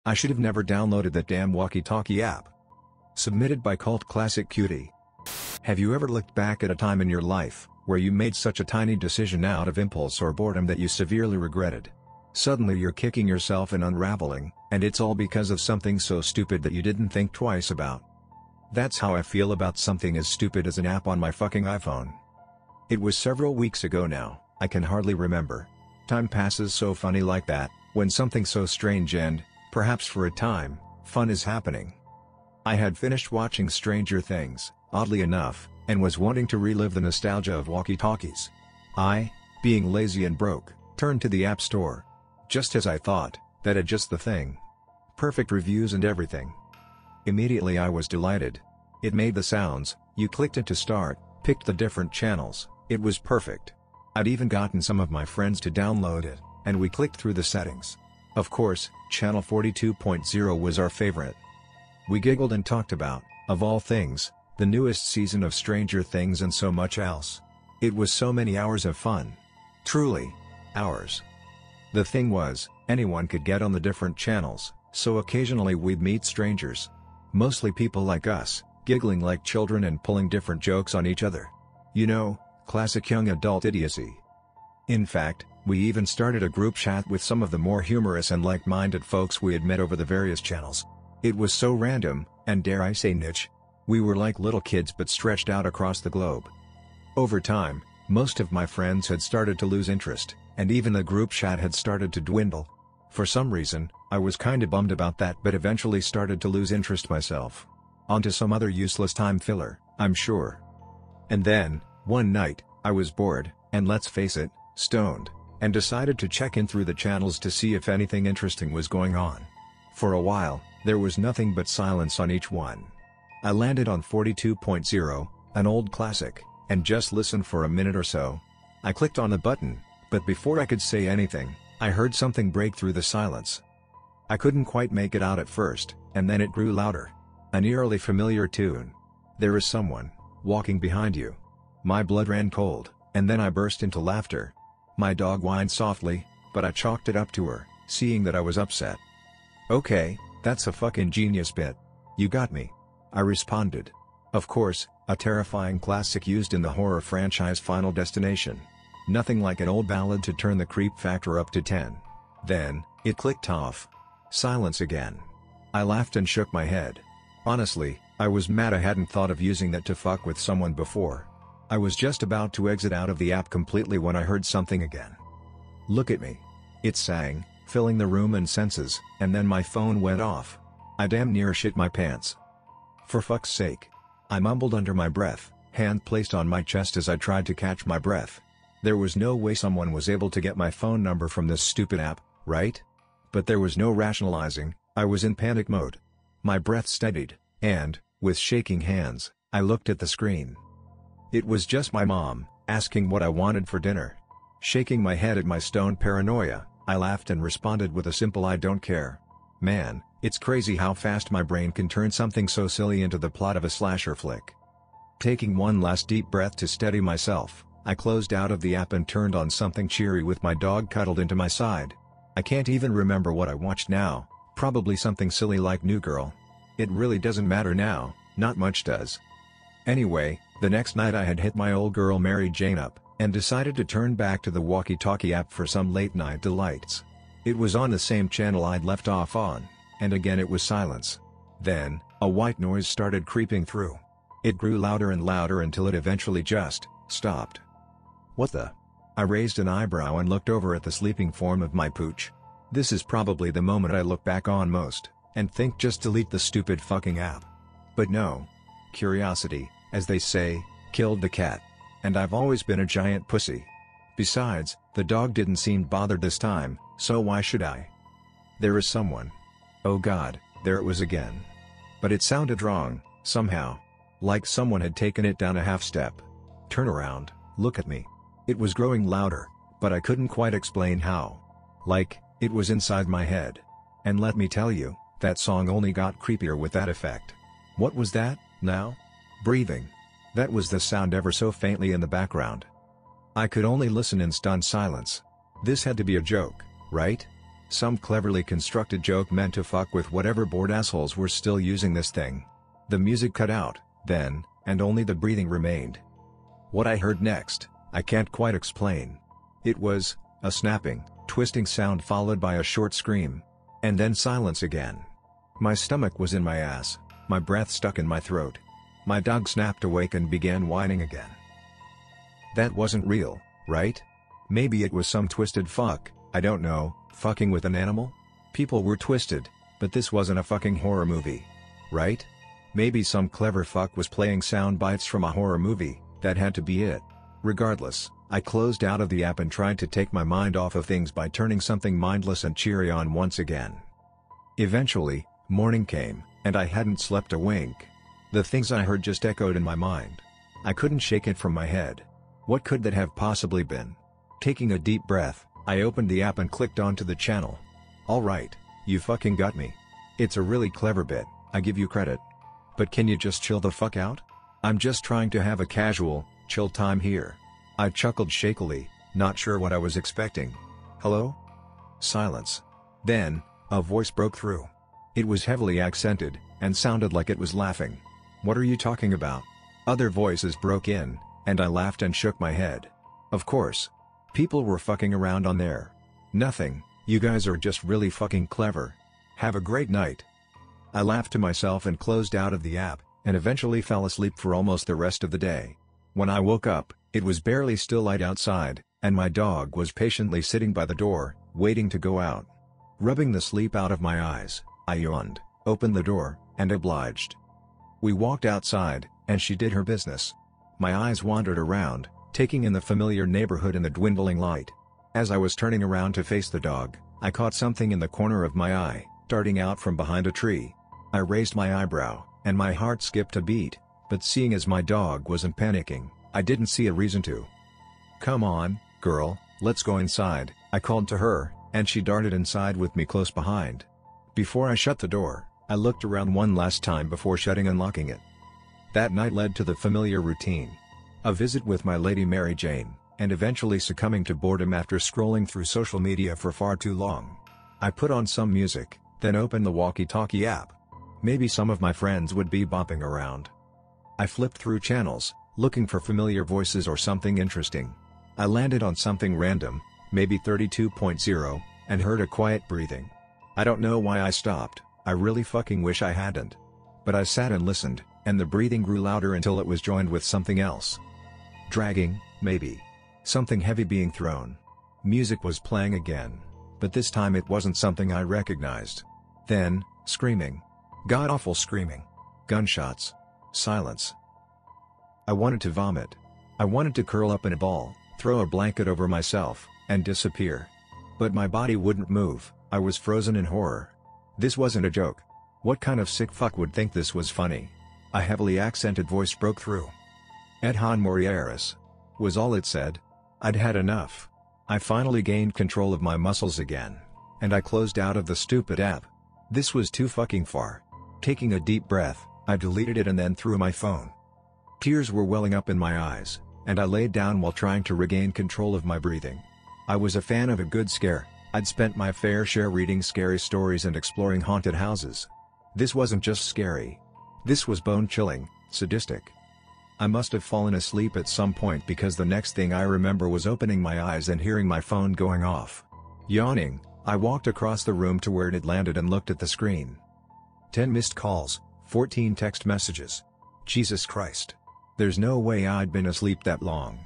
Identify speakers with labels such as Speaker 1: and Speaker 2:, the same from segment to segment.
Speaker 1: I should have never downloaded that damn walkie-talkie app. Submitted by Cult Classic Cutie. Have you ever looked back at a time in your life, where you made such a tiny decision out of impulse or boredom that you severely regretted? Suddenly you're kicking yourself and unraveling, and it's all because of something so stupid that you didn't think twice about. That's how I feel about something as stupid as an app on my fucking iPhone. It was several weeks ago now, I can hardly remember. Time passes so funny like that, when something so strange and, perhaps for a time, fun is happening. I had finished watching Stranger Things, oddly enough, and was wanting to relive the nostalgia of walkie-talkies. I, being lazy and broke, turned to the App Store. Just as I thought, that had just the thing. Perfect reviews and everything. Immediately I was delighted. It made the sounds, you clicked it to start, picked the different channels, it was perfect. I'd even gotten some of my friends to download it, and we clicked through the settings. Of course, channel 42.0 was our favorite. We giggled and talked about, of all things, the newest season of Stranger Things and so much else. It was so many hours of fun. Truly. Hours. The thing was, anyone could get on the different channels, so occasionally we'd meet strangers. Mostly people like us, giggling like children and pulling different jokes on each other. You know, classic young adult idiocy. In fact, we even started a group chat with some of the more humorous and like-minded folks we had met over the various channels. It was so random, and dare I say niche. We were like little kids but stretched out across the globe. Over time, most of my friends had started to lose interest, and even the group chat had started to dwindle. For some reason, I was kinda bummed about that but eventually started to lose interest myself. Onto some other useless time filler, I'm sure. And then, one night, I was bored, and let's face it, stoned, and decided to check in through the channels to see if anything interesting was going on. For a while, there was nothing but silence on each one. I landed on 42.0, an old classic, and just listened for a minute or so. I clicked on the button, but before I could say anything, I heard something break through the silence. I couldn't quite make it out at first, and then it grew louder. An eerily familiar tune. There is someone walking behind you. My blood ran cold, and then I burst into laughter. My dog whined softly, but I chalked it up to her, seeing that I was upset. Okay, that's a fucking genius bit. You got me. I responded. Of course, a terrifying classic used in the horror franchise Final Destination. Nothing like an old ballad to turn the creep factor up to 10. Then, it clicked off. Silence again. I laughed and shook my head. Honestly, I was mad I hadn't thought of using that to fuck with someone before. I was just about to exit out of the app completely when I heard something again. Look at me. It sang, filling the room and senses, and then my phone went off. I damn near shit my pants. For fuck's sake. I mumbled under my breath, hand placed on my chest as I tried to catch my breath. There was no way someone was able to get my phone number from this stupid app, right? But there was no rationalizing, I was in panic mode. My breath steadied, and, with shaking hands, I looked at the screen. It was just my mom, asking what I wanted for dinner. Shaking my head at my stoned paranoia, I laughed and responded with a simple I don't care. Man, it's crazy how fast my brain can turn something so silly into the plot of a slasher flick. Taking one last deep breath to steady myself, I closed out of the app and turned on something cheery with my dog cuddled into my side. I can't even remember what I watched now, probably something silly like New Girl. It really doesn't matter now, not much does. Anyway, the next night I had hit my old girl Mary Jane up, and decided to turn back to the walkie-talkie app for some late night delights. It was on the same channel I'd left off on, and again it was silence. Then, a white noise started creeping through. It grew louder and louder until it eventually just stopped. What the? I raised an eyebrow and looked over at the sleeping form of my pooch. This is probably the moment I look back on most, and think just delete the stupid fucking app. But no. Curiosity, as they say, killed the cat. And I've always been a giant pussy. Besides, the dog didn't seem bothered this time, so why should I? There is someone. Oh God, there it was again. But it sounded wrong, somehow. Like someone had taken it down a half step. Turn around, look at me. It was growing louder, but I couldn't quite explain how. Like, it was inside my head. And let me tell you, that song only got creepier with that effect. What was that, now? Breathing. That was the sound ever so faintly in the background. I could only listen in stunned silence. This had to be a joke, right? Some cleverly constructed joke meant to fuck with whatever bored assholes were still using this thing. The music cut out, then, and only the breathing remained. What I heard next, I can't quite explain. It was a snapping, twisting sound followed by a short scream. And then silence again. My stomach was in my ass, my breath stuck in my throat. My dog snapped awake and began whining again. That wasn't real, right? Maybe it was some twisted fuck, I don't know, fucking with an animal? People were twisted, but this wasn't a fucking horror movie. Right? Maybe some clever fuck was playing sound bites from a horror movie, that had to be it. Regardless, I closed out of the app and tried to take my mind off of things by turning something mindless and cheery on once again. Eventually, morning came, and I hadn't slept a wink. The things I heard just echoed in my mind. I couldn't shake it from my head. What could that have possibly been? Taking a deep breath, I opened the app and clicked onto the channel. Alright, you fucking got me. It's a really clever bit, I give you credit. But can you just chill the fuck out? I'm just trying to have a casual, chill time here. I chuckled shakily, not sure what I was expecting. Hello? Silence. Then, a voice broke through. It was heavily accented, and sounded like it was laughing. What are you talking about? Other voices broke in, and I laughed and shook my head. Of course. People were fucking around on there. Nothing, you guys are just really fucking clever. Have a great night. I laughed to myself and closed out of the app, and eventually fell asleep for almost the rest of the day. When I woke up, it was barely still light outside, and my dog was patiently sitting by the door, waiting to go out. Rubbing the sleep out of my eyes, I yawned, opened the door, and obliged. We walked outside, and she did her business. My eyes wandered around, taking in the familiar neighborhood in the dwindling light. As I was turning around to face the dog, I caught something in the corner of my eye, darting out from behind a tree. I raised my eyebrow, and my heart skipped a beat, but seeing as my dog wasn't panicking, I didn't see a reason to. Come on, girl, let's go inside, I called to her, and she darted inside with me close behind. Before I shut the door, I looked around one last time before shutting and locking it. That night led to the familiar routine. A visit with my Lady Mary Jane, and eventually succumbing to boredom after scrolling through social media for far too long. I put on some music, then opened the walkie-talkie app. Maybe some of my friends would be bopping around. I flipped through channels, looking for familiar voices or something interesting. I landed on something random, maybe 32.0, and heard a quiet breathing. I don't know why I stopped, I really fucking wish I hadn't. But I sat and listened, and the breathing grew louder until it was joined with something else. Dragging, maybe. Something heavy being thrown. Music was playing again, but this time it wasn't something I recognized. Then, screaming. God-awful screaming. Gunshots. Silence. I wanted to vomit. I wanted to curl up in a ball, throw a blanket over myself, and disappear. But my body wouldn't move, I was frozen in horror. This wasn't a joke. What kind of sick fuck would think this was funny? A heavily accented voice broke through. Edhan Morieris. Was all it said. I'd had enough. I finally gained control of my muscles again. And I closed out of the stupid app. This was too fucking far. Taking a deep breath, I deleted it and then threw my phone. Tears were welling up in my eyes, and I laid down while trying to regain control of my breathing. I was a fan of a good scare. I'd spent my fair share reading scary stories and exploring haunted houses. This wasn't just scary. This was bone-chilling, sadistic. I must have fallen asleep at some point because the next thing I remember was opening my eyes and hearing my phone going off. Yawning, I walked across the room to where it had landed and looked at the screen. 10 missed calls, 14 text messages. Jesus Christ. There's no way I'd been asleep that long.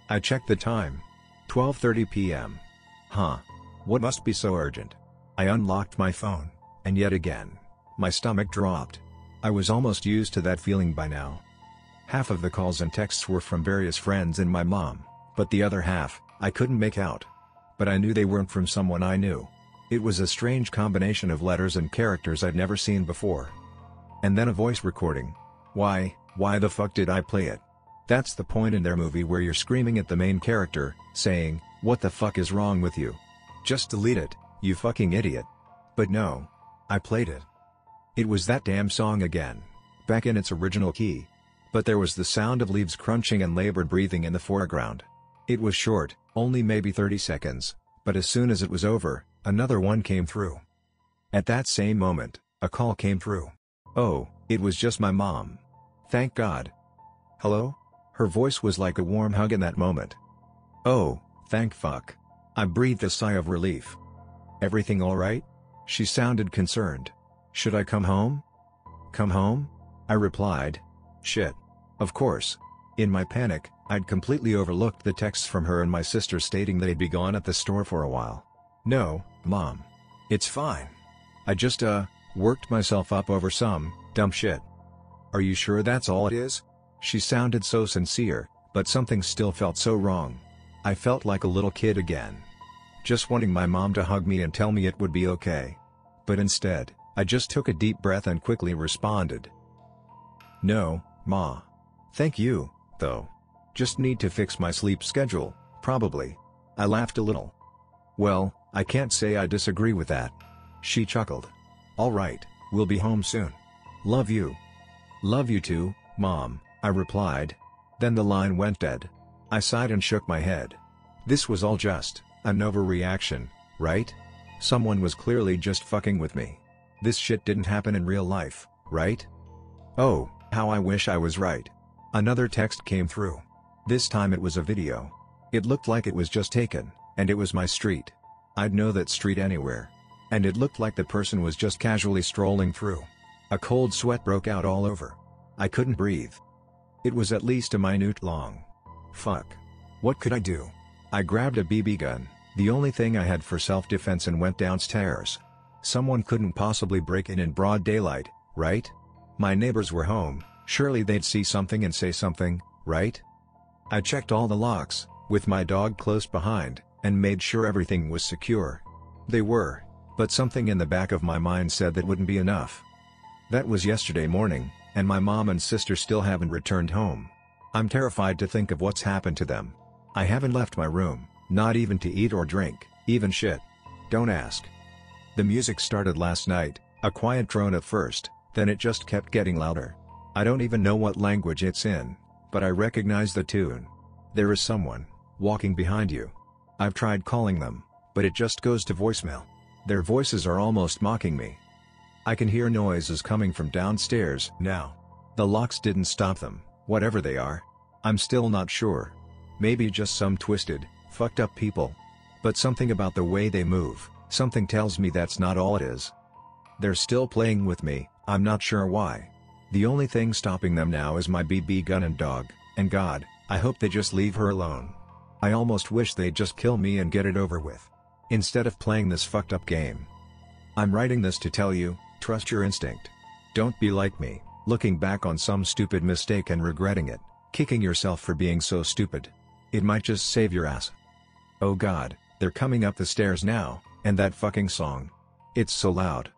Speaker 1: I checked the time. 12:30 p.m. Huh. What must be so urgent? I unlocked my phone, and yet again, my stomach dropped. I was almost used to that feeling by now. Half of the calls and texts were from various friends and my mom, but the other half, I couldn't make out. But I knew they weren't from someone I knew. It was a strange combination of letters and characters I'd never seen before. And then a voice recording. Why the fuck did I play it? That's the point in their movie where you're screaming at the main character, saying, "What the fuck is wrong with you? Just delete it, you fucking idiot." But no. I played it. It was that damn song again. Back in its original key. But there was the sound of leaves crunching and labored breathing in the foreground. It was short, only maybe 30 seconds, but as soon as it was over, Another one came through. At that same moment, a call came through. Oh, it was just my mom. Thank God. Hello? Her voice was like a warm hug in that moment. Oh, thank fuck. I breathed a sigh of relief. Everything alright? She sounded concerned. Should I come home? Come home? I replied. Shit. Of course. In my panic, I'd completely overlooked the texts from her and my sister stating they'd be gone at the store for a while. No, Mom. It's fine. I just, worked myself up over some dumb shit. Are you sure that's all it is? She sounded so sincere, but something still felt so wrong. I felt like a little kid again. Just wanting my mom to hug me and tell me it would be okay. But instead, I just took a deep breath and quickly responded. No, Ma. Thank you, though. Just need to fix my sleep schedule, probably. I laughed a little. Well, I can't say I disagree with that. She chuckled. All right, we'll be home soon. Love you. Love you too, Mom, I replied. Then the line went dead. I sighed and shook my head. This was all just an overreaction, right? Someone was clearly just fucking with me. This shit didn't happen in real life, right? Oh, how I wish I was right. Another text came through. This time it was a video. It looked like it was just taken, and it was my street. I'd know that street anywhere. And it looked like the person was just casually strolling through. A cold sweat broke out all over. I couldn't breathe. It was at least a minute long. Fuck. What could I do? I grabbed a BB gun, the only thing I had for self-defense, and went downstairs. Someone couldn't possibly break in broad daylight, right? My neighbors were home, surely they'd see something and say something, right? I checked all the locks, with my dog close behind, and made sure everything was secure. They were, but something in the back of my mind said that wouldn't be enough. That was yesterday morning, and my mom and sister still haven't returned home. I'm terrified to think of what's happened to them. I haven't left my room, not even to eat or drink, even shit. Don't ask. The music started last night, a quiet drone at first, then it just kept getting louder. I don't even know what language it's in, but I recognize the tune. There is someone walking behind you. I've tried calling them, but it just goes to voicemail. Their voices are almost mocking me. I can hear noises coming from downstairs now. The locks didn't stop them, whatever they are. I'm still not sure. Maybe just some twisted, fucked up people. But something about the way they move, something tells me that's not all it is. They're still playing with me, I'm not sure why. The only thing stopping them now is my BB gun and dog, and God, I hope they just leave her alone. I almost wish they'd just kill me and get it over with, instead of playing this fucked up game. I'm writing this to tell you, trust your instinct. Don't be like me, looking back on some stupid mistake and regretting it, kicking yourself for being so stupid. It might just save your ass. Oh God, they're coming up the stairs now, and that fucking song. It's so loud.